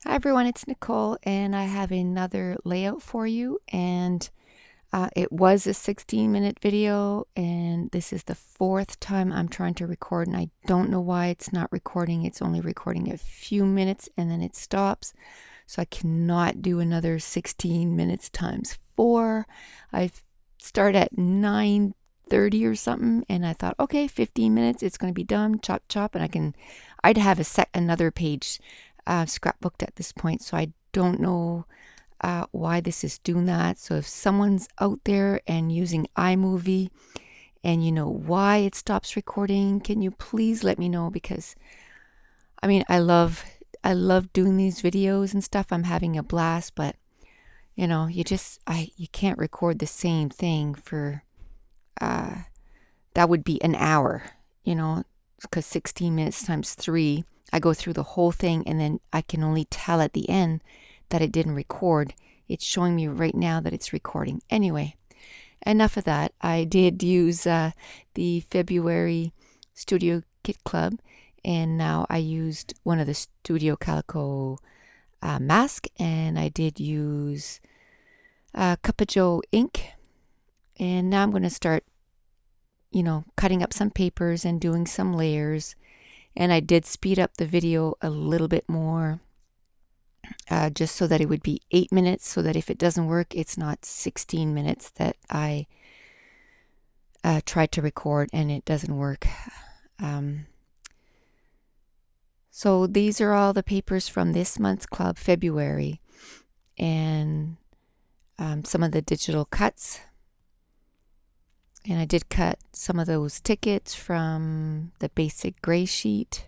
Hi everyone, it's Nicole, and I have another layout for you. And it was a 16-minute video, and this is the fourth time I'm trying to record, and I don't know why it's not recording. It's only recording a few minutes and then it stops. So I cannot do another 16 minutes times 4. I start at 9:30 or something, and I thought, okay, 15 minutes, it's going to be done, chop chop, and I'd have another page scrapbooked at this point. So I don't know why this is doing that. So if someone's out there and using iMovie and you know why it stops recording, can you please let me know? Because I mean, I love doing these videos and stuff. I'm having a blast, but you can't record the same thing for uh that would be an hour, because 16 minutes times 3, I go through the whole thing and then I can only tell at the end that it didn't record. It's showing me right now that it's recording. Anyway, enough of that. I did use the February Studio Kit Club, and now I used one of the Studio Calico mask, and I did use Cup of Joe ink. And now I'm going to start cutting up some papers and doing some layers. And I did speed up the video a little bit more, just so that it would be 8 minutes, so that if it doesn't work, it's not 16 minutes that I tried to record and it doesn't work. So these are all the papers from this month's club, February, and some of the digital cuts. And I did cut some of those tickets from the basic gray sheet.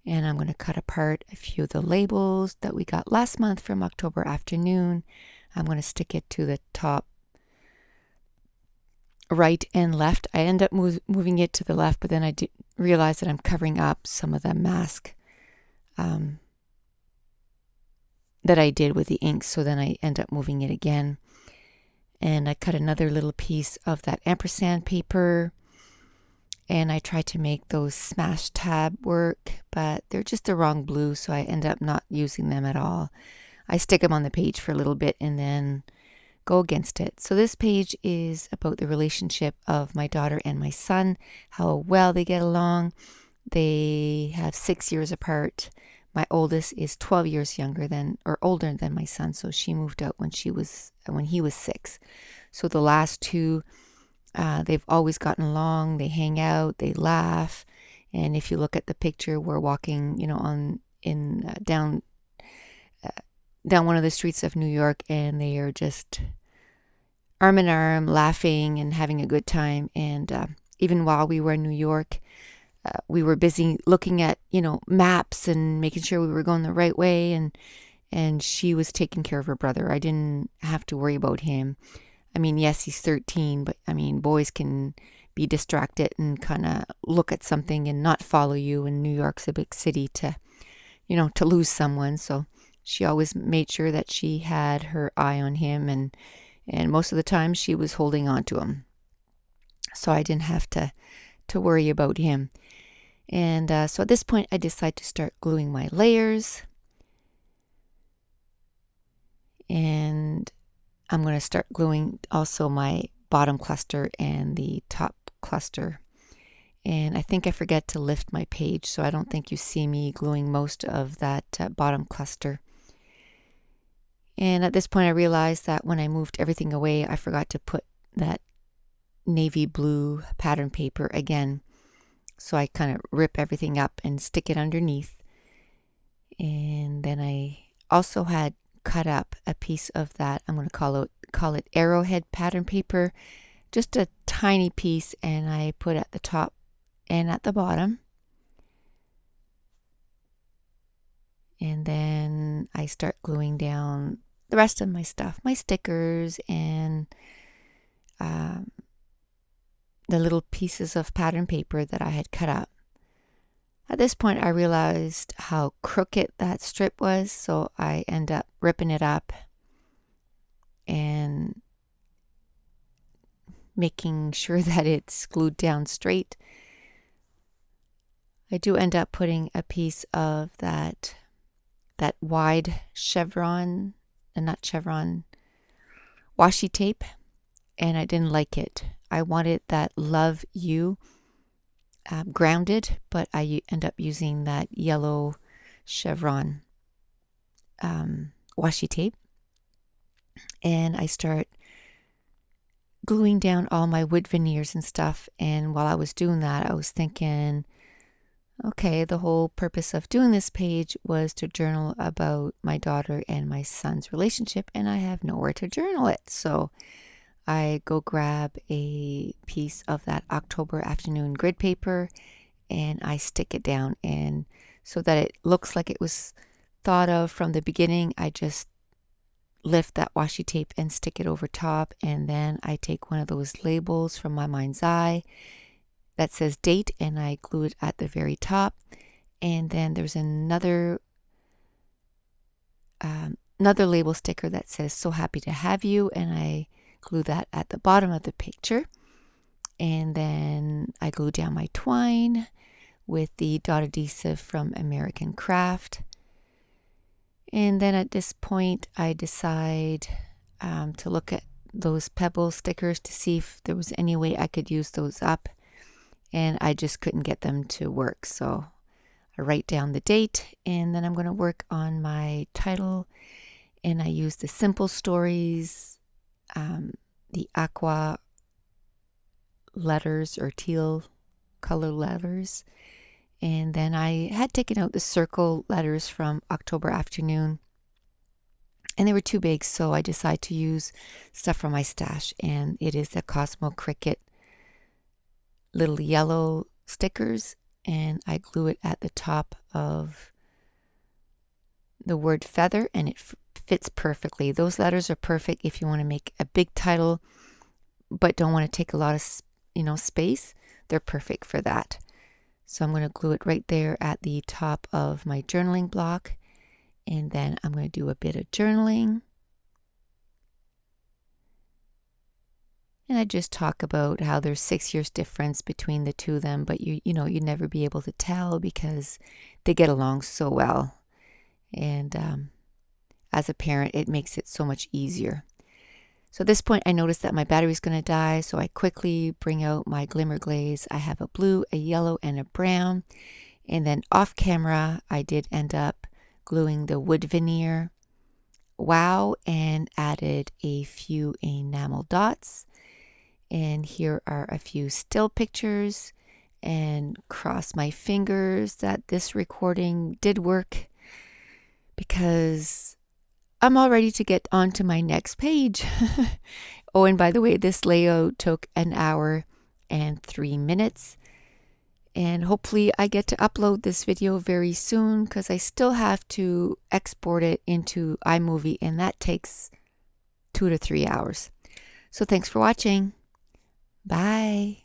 And I'm going to cut apart a few of the labels that we got last month from October afternoon. I'm going to stick it to the top right and left. I end up moving it to the left, but then I realize that I'm covering up some of the mask that I did with the ink. So then I end up moving it again. And I cut another little piece of that ampersand paper, and I tried to make those smash tab work, but they're just the wrong blue, so I end up not using them at all. I stick them on the page for a little bit and then go against it. So this page is about the relationship of my daughter and my son, how well they get along. They have 6 years apart. My oldest is 12 years older than my son, so she moved out when he was 6. So the last two, they've always gotten along. They hang out, they laugh, and if you look at the picture, we're walking, down one of the streets of New York, and they are just arm in arm, laughing and having a good time. And even while we were in New York, we were busy looking at, maps and making sure we were going the right way. And she was taking care of her brother. I didn't have to worry about him. I mean, yes, he's 13, but I mean, boys can be distracted and kind of look at something and not follow you. And New York's a big city to lose someone. So she always made sure that she had her eye on him. And most of the time she was holding on to him. So I didn't have to worry about him. And so at this point, I decided to start gluing my layers. And I'm going to start gluing also my bottom cluster and the top cluster. And I think I forget to lift my page, so I don't think you see me gluing most of that bottom cluster. And at this point, I realized that when I moved everything away, I forgot to put that navy blue pattern paper again. So I kind of rip everything up and stick it underneath. And then I also had cut up a piece of that, I'm going to call it arrowhead pattern paper, just a tiny piece, and I put at the top and at the bottom. And then I start gluing down the rest of my stuff, my stickers and the little pieces of pattern paper that I had cut up. At this point, I realized how crooked that strip was, so I end up ripping it up and making sure that it's glued down straight. I do end up putting a piece of that that wide chevron, not chevron, washi tape, and I didn't like it. I wanted that Love You grounded, but I end up using that yellow chevron washi tape. And I start gluing down all my wood veneers and stuff. And while I was doing that, I was thinking, okay, the whole purpose of doing this page was to journal about my daughter and my son's relationship, and I have nowhere to journal it. So I go grab a piece of that October afternoon grid paper and I stick it down, and so that it looks like it was thought of from the beginning, I just lift that washi tape and stick it over top, and then I take one of those labels from my mind's eye that says date and I glue it at the very top. And then there's another label sticker that says so happy to have you, and I glue that at the bottom of the picture. And then I glue down my twine with the dot adhesive from American Craft. And then at this point I decide to look at those pebble stickers to see if there was any way I could use those up, and I just couldn't get them to work. So I write down the date, and then I'm going to work on my title, and I use the Simple Stories, the aqua letters or teal color letters. And then I had taken out the circle letters from October Afternoon, and they were too big, so I decided to use stuff from my stash, and it is the Cosmo Cricut little yellow stickers, and I glue it at the top of the word feather, and it fits perfectly. Those letters are perfect if you want to make a big title but don't want to take a lot of space. They're perfect for that. So I'm going to glue it right there at the top of my journaling block, and then I'm going to do a bit of journaling. And I just talk about how there's 6 years difference between the two of them, but you'd never be able to tell because they get along so well. And as a parent, it makes it so much easier. So at this point, I noticed that my battery's going to die, so I quickly bring out my Glimmer Glaze. I have a blue, a yellow, and a brown. And then off camera, I did end up gluing the wood veneer wow and added a few enamel dots. And here are a few still pictures, and cross my fingers that this recording did work, because I'm all ready to get on to my next page. Oh, and by the way, this layout took 1 hour and 3 minutes. And hopefully I get to upload this video very soon, because I still have to export it into iMovie, and that takes 2 to 3 hours. So thanks for watching. Bye.